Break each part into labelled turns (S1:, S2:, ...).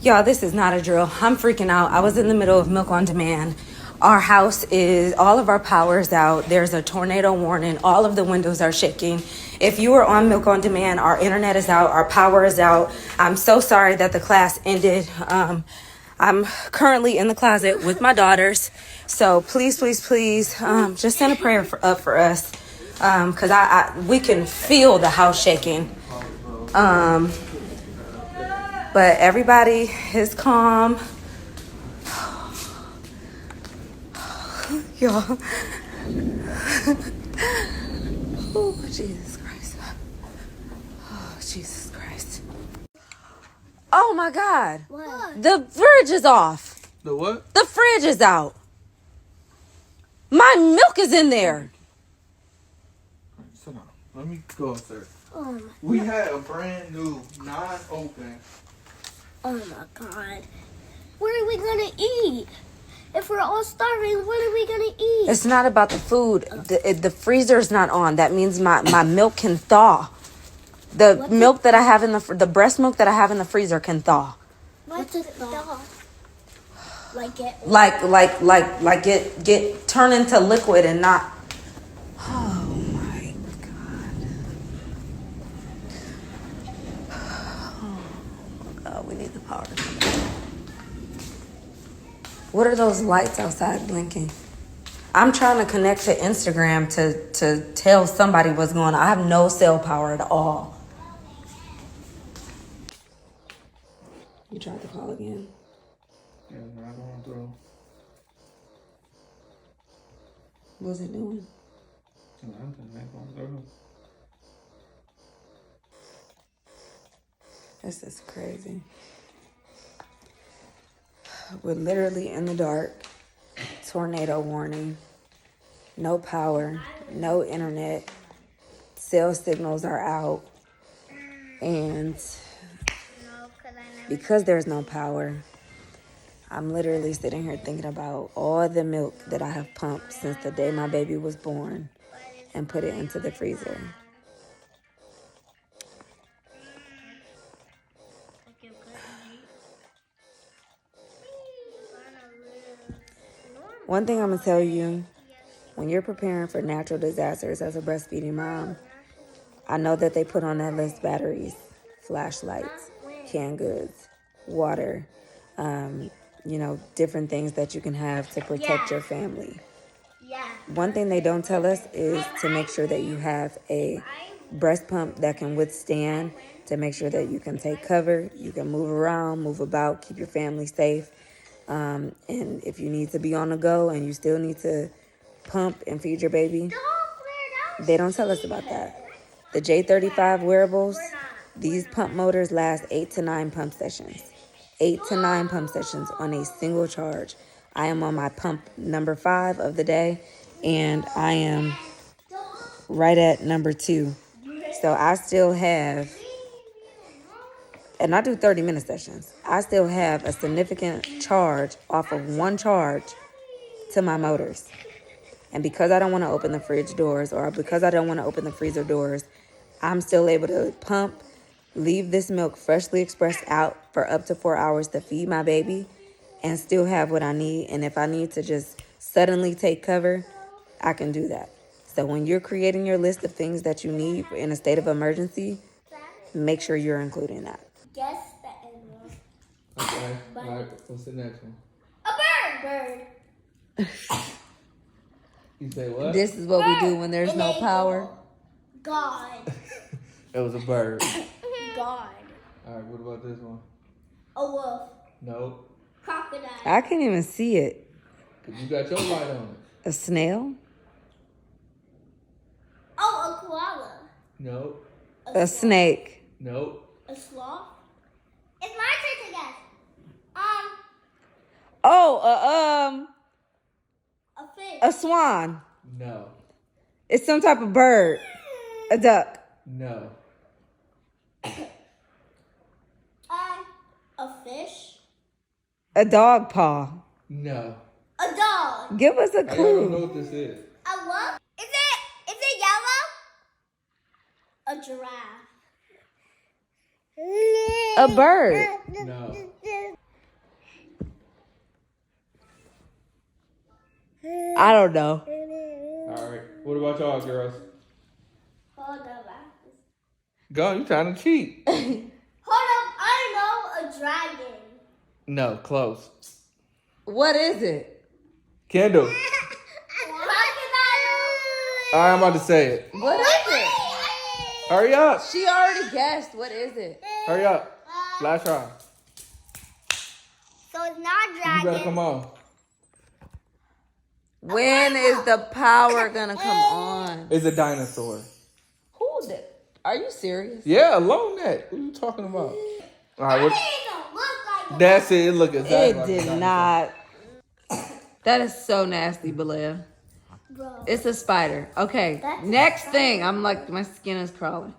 S1: Y'all, this is not a drill. I'm freaking out. I was in the middle of Milk on Demand. Our house is, all of our power is out. There's a tornado warning. All of the windows are shaking. If you are on Milk on Demand, our internet is out. Our power is out. I'm so sorry that the class ended. I'm currently in the closet with my daughters. So please, please, please, just send a prayer up for us. Because we can feel the house shaking. But everybody is calm. Y'all. Oh, Jesus Christ. Oh, Jesus Christ. Oh, my God.
S2: What?
S1: The fridge is off.
S3: The what?
S1: The fridge is out. My milk is in there.
S3: Sit down. Let me go upstairs.
S2: Oh,
S3: We had a brand new, non-open.
S2: oh my God. What are we gonna eat? If we're all starving, what are we gonna eat?
S1: It's not about the food. The freezer's not on. That means my milk can thaw. The milk that I have in the breast milk that I have in the freezer can thaw.
S2: What's a thaw? Like it
S1: Turn into liquid and not. Oh my God. Oh God, we need the power to come back. What are those lights outside blinking? I'm trying to connect to Instagram to tell somebody what's going on. I have no cell power at all. You tried to call again?
S3: Yeah, not going through.
S1: What's it doing?
S3: Nothing, not going through.
S1: This is crazy. We're literally in the dark. Tornado warning. No power. No internet. Cell signals are out. And because there's no power, I'm literally sitting here thinking about all the milk that I have pumped since the day my baby was born and put it into the freezer. One thing I'm going to tell you, when you're preparing for natural disasters as a breastfeeding mom, I know that they put on that list batteries, flashlights, canned goods, water, different things that you can have to protect your family. One thing they don't tell us is to make sure that you have a breast pump that can withstand, to make sure that you can take cover, you can move around, move about, keep your family safe. And if you need to be on the go and you still need to pump and feed your baby, they don't tell us about that. The J35 wearables, these pump motors last 8 to 9 pump sessions. 8 to 9 pump sessions on a single charge. I am on my pump number 5 of the day, and I am right at number 2. So I still have, and I do 30-minute sessions, I still have a significant charge off of one charge to my motors. And because I don't want to open the fridge doors or because I don't want to open the freezer doors, I'm still able to pump, leave this milk freshly expressed out for up to 4 hours to feed my baby and still have what I need. And if I need to just suddenly take cover, I can do that. So when you're creating your list of things that you need in a state of emergency, make sure you're including that.
S2: Guess the animal.
S3: Okay. All right. What's the next one?
S2: A bird.
S3: You say what?
S1: This is what we do when there's no power.
S2: God.
S3: It was a bird.
S2: God.
S3: All right. What about this one?
S2: A wolf.
S3: Nope.
S2: Crocodile.
S1: I can't even see it.
S3: You got your light on it.
S1: A snail?
S2: Oh, a koala.
S3: Nope.
S1: A snake?
S3: Nope.
S2: A sloth. It's my turn to guess.
S1: Oh,
S2: A fish.
S1: a swan.
S3: No.
S1: It's some type of bird. A duck.
S3: No.
S2: A fish.
S1: A dog paw.
S3: No.
S2: A dog.
S1: Give us a
S3: I don't know
S1: clue.
S3: what this is.
S2: A what? Is it yellow? A giraffe.
S1: A bird.
S3: No.
S1: I don't know.
S3: All right. What about y'all, girls?
S2: Hold up.
S3: Go, you trying to cheat.
S2: Hold up. I know a dragon.
S3: No, close.
S1: What is it?
S3: Kendall.
S2: Crocodile.
S3: All right, I'm about to say it.
S1: What is it?
S3: Hurry up.
S1: She already guessed. What is it?
S3: Hurry up. Last try.
S2: So it's not dragon.
S3: You better come on.
S1: When is the power gonna come on?
S3: It's a dinosaur.
S1: Who did? Are you serious?
S3: Yeah, alone that. What are you talking about? All right, what?
S2: It don't look like
S3: That's it. It look exactly
S1: It
S3: like a
S1: did
S3: dinosaur.
S1: not. That is so nasty, Balea.
S2: Bro.
S1: It's a spider. Okay, next thing. I'm like, my skin is crawling.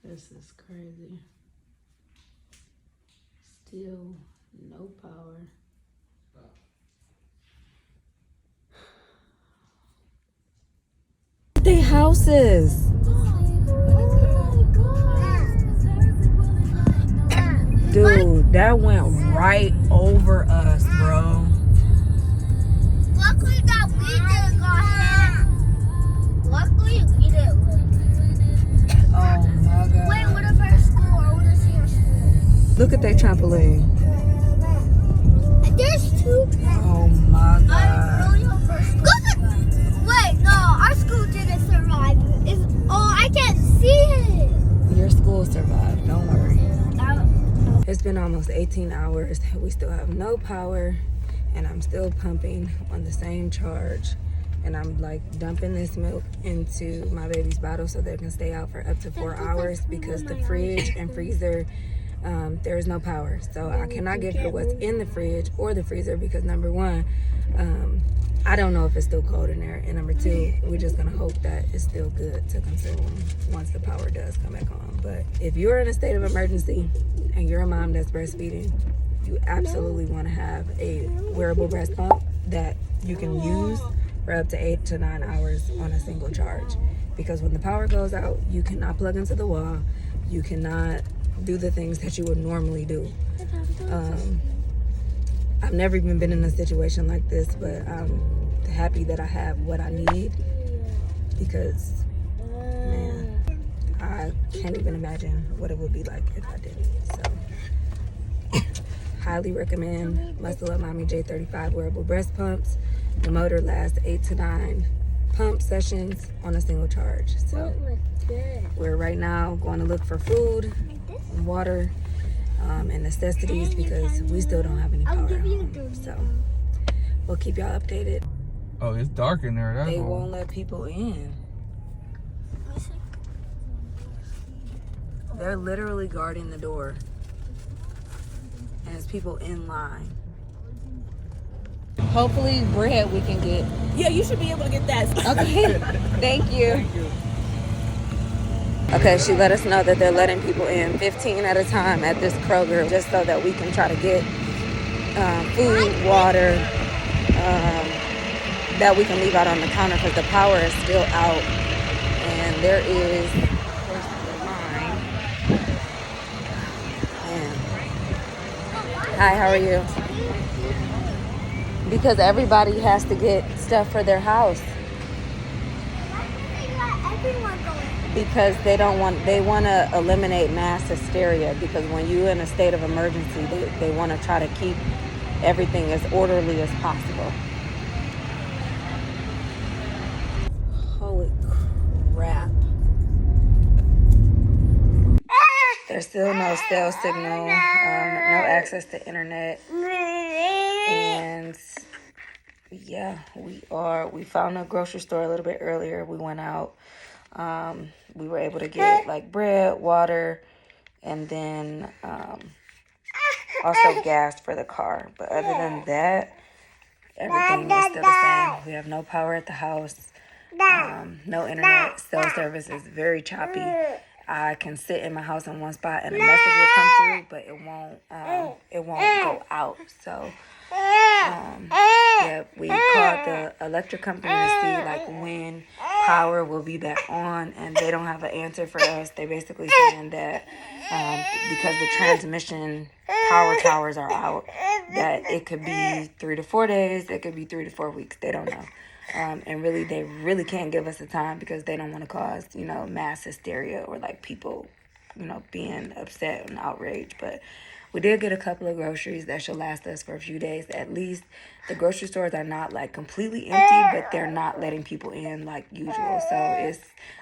S1: This is crazy. Still no power. They houses. Dude, that went right over us, bro.
S2: Luckily that we didn't got hit. Luckily we didn't.
S1: Oh my god.
S2: Wait, what if our school? I want to see our school.
S1: Look at that trampoline.
S2: There's two.
S1: Oh my
S2: I
S1: god.
S2: really hope our school. Wait, no, our school didn't survive. I can't see it.
S1: Your school survived, don't worry. It's been almost 18 hours. We still have no power, and I'm still pumping on the same charge. And I'm like dumping this milk into my baby's bottle so they can stay out for up to 4 hours because the fridge and freezer, there is no power. So I cannot give her what's in the fridge or the freezer because number one, I don't know if it's still cold in there. And number two, we're just gonna hope that it's still good to consume once the power does come back on. But if you're in a state of emergency and you're a mom that's breastfeeding, you absolutely wanna have a wearable breast pump that you can use for up to 8 to 9 hours on a single charge. Because when the power goes out, you cannot plug into the wall. You cannot do the things that you would normally do. I've never even been in a situation like this, but I'm happy that I have what I need because, man, I can't even imagine what it would be like if I didn't. So, highly recommend Muscle Up Mommy J35 wearable breast pumps. The motor lasts 8 to 9 pump sessions on a single charge. So, we're right now going to look for food and water. And necessities because we still don't have any power at home. So we'll keep y'all updated.
S3: Oh, it's dark in there.
S1: They won't let people in. They're literally guarding the door. And there's people in line. Hopefully bread we can get.
S4: Yeah, you should be able to get that.
S1: Okay, thank you. Okay, she let us know that they're letting people in 15 at a time at this Kroger just so that we can try to get food, water, that we can leave out on the counter because the power is still out. And there is, where's the line? Man. Hi, how are you? Because everybody has to get stuff for their house. Because they want to eliminate mass hysteria because when you're in a state of emergency, they want to try to keep everything as orderly as possible. Holy crap. There's still no cell signal, no access to internet. And yeah, we found a grocery store a little bit earlier. We went out. We were able to get like bread, water, and then also gas for the car. But other than that, everything is still the same. We have no power at the house, no internet. Cell service is very choppy. I can sit in my house in one spot and a message will come through, but it won't go out. So yeah, we called the electric company to see like when power will be back on, and they don't have an answer for us. They basically saying that because the transmission power towers are out, that it could be 3 to 4 days, it could be 3 to 4 weeks. They don't know. And really, they really can't give us a time because they don't want to cause, mass hysteria or like people, being upset and outraged. But we did get a couple of groceries that should last us for a few days at least. The grocery stores are not like completely empty, but they're not letting people in like usual. So it's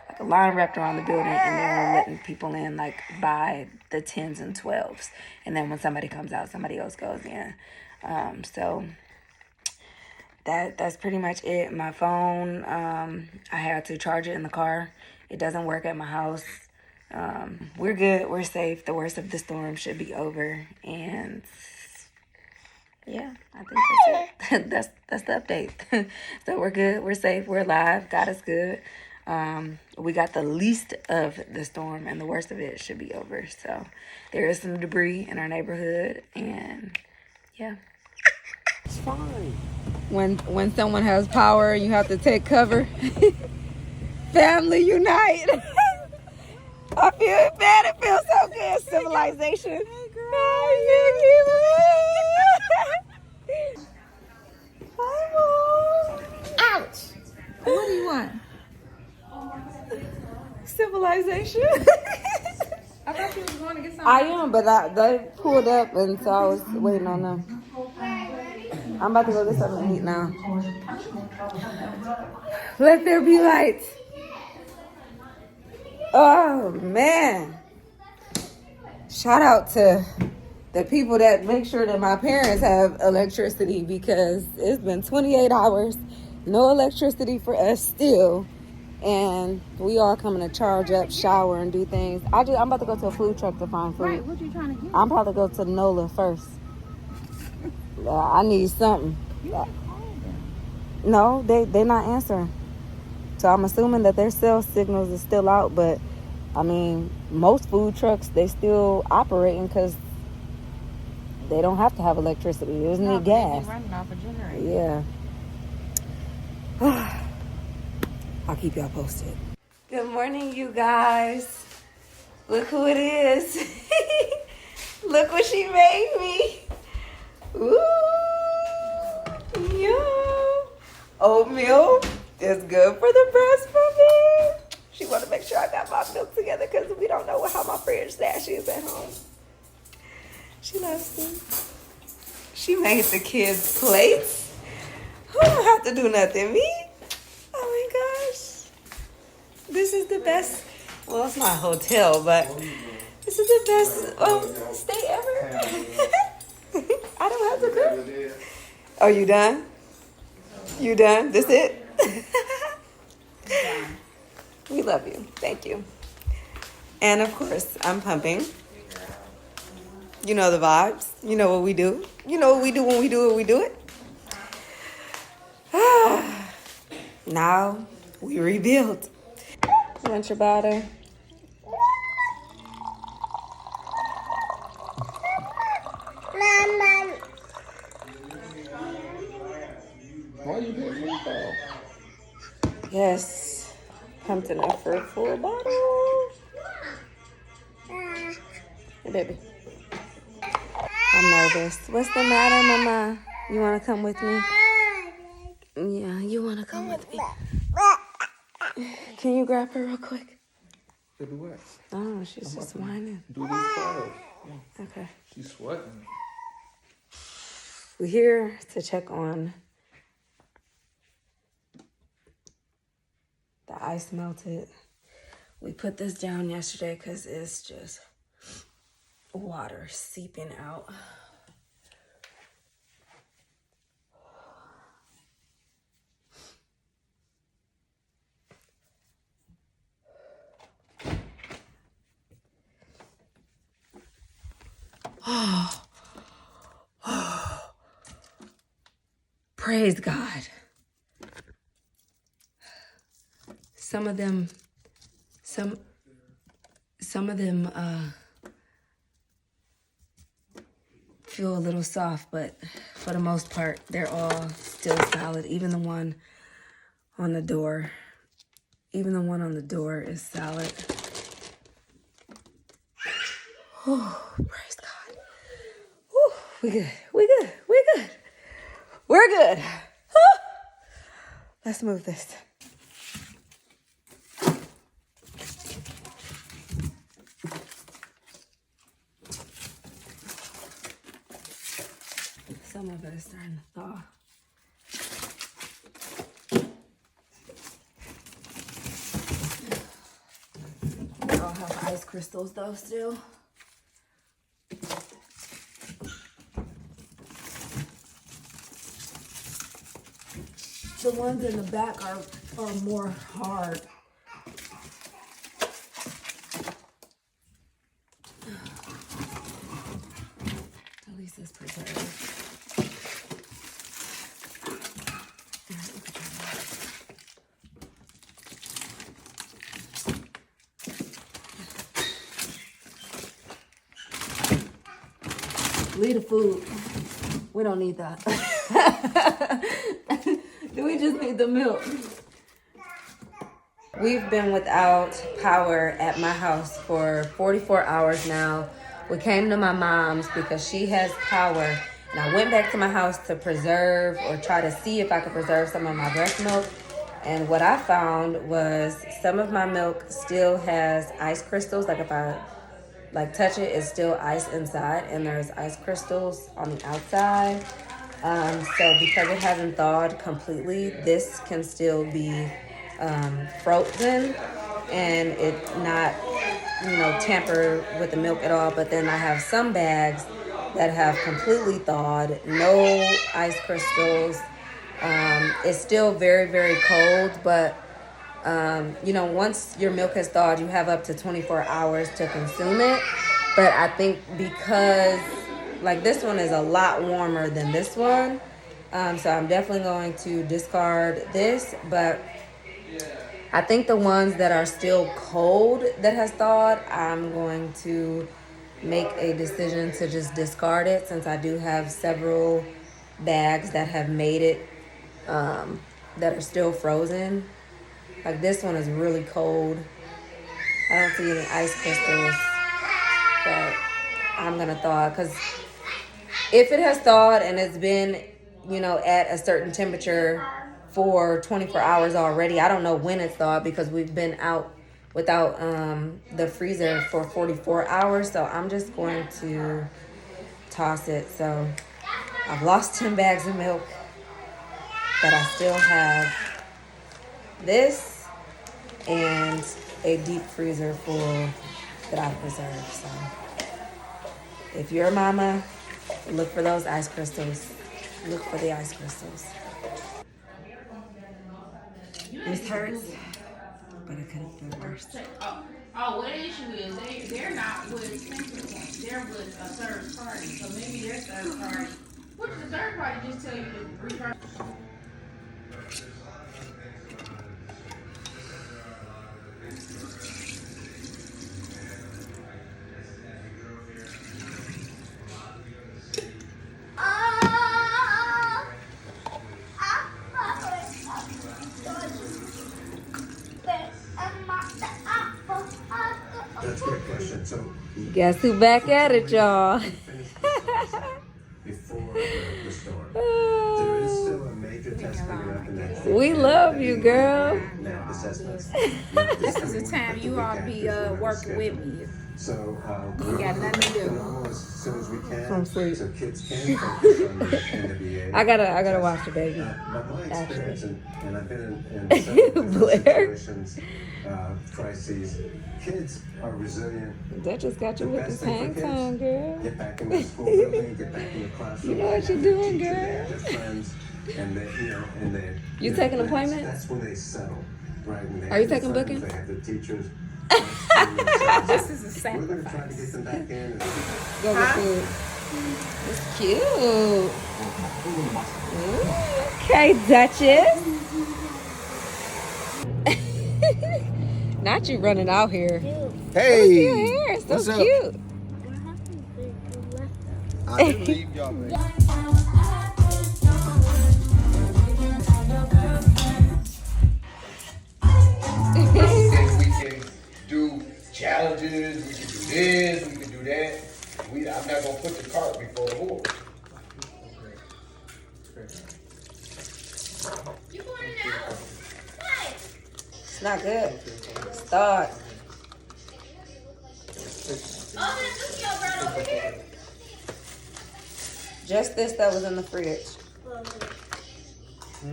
S1: like a line wrapped around the building, and then we're letting people in like by the 10s and 12s. And then when somebody comes out, somebody else goes in. So that's pretty much it. My phone, I had to charge it in the car. It doesn't work at my house. We're good. We're safe. The worst of the storm should be over. And yeah, I think that's it. that's the update. So we're good. We're safe. We're alive. God is good. We got the least of the storm, and the worst of it should be over. So there is some debris in our neighborhood, and yeah.
S3: It's fine.
S1: When someone has power, you have to take cover. Family unite. I feel bad. It feels so good. Civilization. Hey, girl. Hi, Mom.
S2: Ouch.
S4: What do you want?
S1: Civilization.
S4: I thought you was going to get something.
S1: I am, but they pulled up, and so I was waiting on them. I'm about to go get something to eat now. Let there be light. Oh, man. Shout out to the people that make sure that my parents have electricity, because it's been 28 hours, no electricity for us still. And we are coming to charge up, shower, and do things. I'm about to go to a food truck to find food.
S4: Right, what you trying to get?
S1: I'm probably go to NOLA first. I need something. No, they're not answering. So I'm assuming that their cell signals is still out. But, I mean, most food trucks, they still operating because they don't have to have electricity. They just need gas.
S4: They're running off a generator.
S1: Yeah. I'll keep y'all posted. Good morning, you guys. Look who it is. Look what she made me. Ooh, yum. Oatmeal is good for the breast pumping. She want to make sure I got my milk together because we don't know how my fridge stash is at home. She loves me. She made the kids plates. Who don't have to do nothing? Me? Oh my gosh. This is the best. Well, it's not a hotel, but this is the best stay ever. I don't have to cook. Oh, you done? You done? This it? We love you. Thank you. And of course, I'm pumping. You know the vibes. You know what we do. You know what we do when we do it, we do it. Now we rebuild. You want your butter?
S3: Why are you doing that?
S1: Yes. Pumped enough for a full bottle. Hey, baby. I'm nervous. What's the matter, Mama? You want to come with me? Yeah, you want to come with me? Can you grab her real quick?
S3: Baby, what?
S1: I don't know. She's just whining.
S3: Do these clothes.
S1: Okay.
S3: She's sweating.
S1: We're here to check on the ice melted. We put this down yesterday because it's just water seeping out. Praise God. Some of them feel a little soft, but for the most part, they're all still solid. Even the one on the door Even the one on the door is solid. Oh, praise God. Whew, we good. We good. We good. We're good. Whew. Let's move this. Some of it is starting to thaw. We all have ice crystals though still. The ones in the back are more hard. At least it's preserved. Leave the food. We don't need that. We just need the milk. We've been without power at my house for 44 hours now. We came to my mom's because she has power. And I went back to my house to preserve or try to see if I could preserve some of my breast milk. And what I found was some of my milk still has ice crystals. Like if I touch it, it's still ice inside, and there's ice crystals on the outside. So because it hasn't thawed completely, this can still be frozen and it not, tamper with the milk at all. But then I have some bags that have completely thawed, no ice crystals. It's still very, very cold, but once your milk has thawed, you have up to 24 hours to consume it. But I think because this one is a lot warmer than this one, so I'm definitely going to discard this. But I think the ones that are still cold that has thawed, I'm going to make a decision to just discard it, since I do have several bags that have made it that are still frozen. Like this one is really cold. I don't see any ice crystals, but I'm gonna thaw it, because if it has thawed and it's been, at a certain temperature for 24 hours already, I don't know when it's thawed because we've been out without the freezer for 44 hours. So I'm just going to toss it. So I've lost 10 bags of milk, but I still have this and a deep freezer full that I've preserved. So if you're a mama, look for those ice crystals. Look for the ice crystals. This hurts, but it could have been worse.
S5: What the issue is, they're not with Central, they're with a third party. So maybe their third party, which the third party just tell you to refer.
S6: That's a great question. So,
S1: Guess who back at it, y'all?
S6: before the storm, there is still a major test coming up in that.
S1: We love you, girl.
S6: Lab assessments.
S4: This is the time you all be working with me.
S6: So
S4: We got nothing to do.
S6: normal as soon as we can.
S1: From sleep.
S6: So kids can focus on the NWA.
S1: I gotta watch the baby.
S6: But my experience,
S1: Actually.
S6: and I've been in several
S1: Blair.
S6: different situations, crises, kids are resilient.
S1: That just got you
S6: The
S1: with
S6: best
S1: this
S6: thing
S1: hang
S6: for
S1: time,
S6: kids,
S1: girl.
S6: get back in the school building, get back in the classroom.
S1: You know what you're
S6: have their
S1: doing,
S6: teacher,
S1: girl.
S6: They have their friends, and they,
S1: You taking
S6: that's-
S1: appointments?
S6: That's when they settle, right? And they
S1: Are
S6: have
S1: you
S6: their
S1: taking
S6: friends,
S1: bookings?
S6: They have the teachers.
S4: This is a
S6: We're going to try to
S4: sacrifice.
S6: get them back in.
S1: Go with food. It's cute. Ooh, okay, Duchess. Not you running out here.
S7: Hey,
S1: Your hair is so
S7: what's up?
S1: cute.
S7: I didn't leave y'all, man.
S8: this, we can do this, we can do that. I'm not gonna put the cart before the horse.
S5: You want it out? What?
S1: It's not good. Start.
S5: Oh, that cookie y'all brought over here?
S1: Just this that was in the fridge.
S8: Who?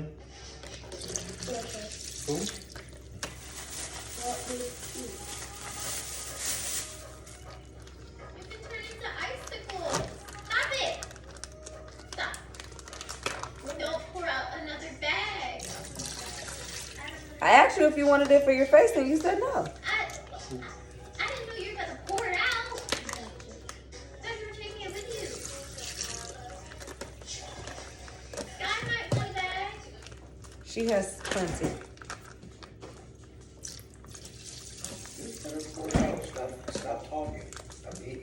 S5: It can turn into icicles. Stop it. Stop. Don't pour out another bag.
S1: I asked you if you wanted it for your face and you said no.
S5: I didn't know you were going to pour it out. I thought you were taking it with you. Sky might want a bag.
S1: She has plenty.
S8: Stop talking. I mean,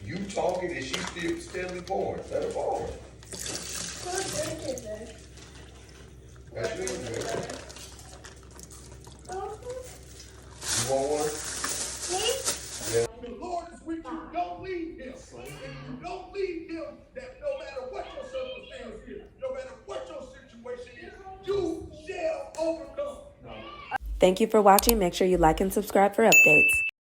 S8: you talking and she's still steadily pouring. Let her pour. That's yours, man. You want one?
S9: The Lord is with you. Don't leave him. If you don't leave him, that no matter what your circumstance is, no matter what your situation is, you shall overcome.
S1: Thank you for watching. Make sure you like and subscribe for updates.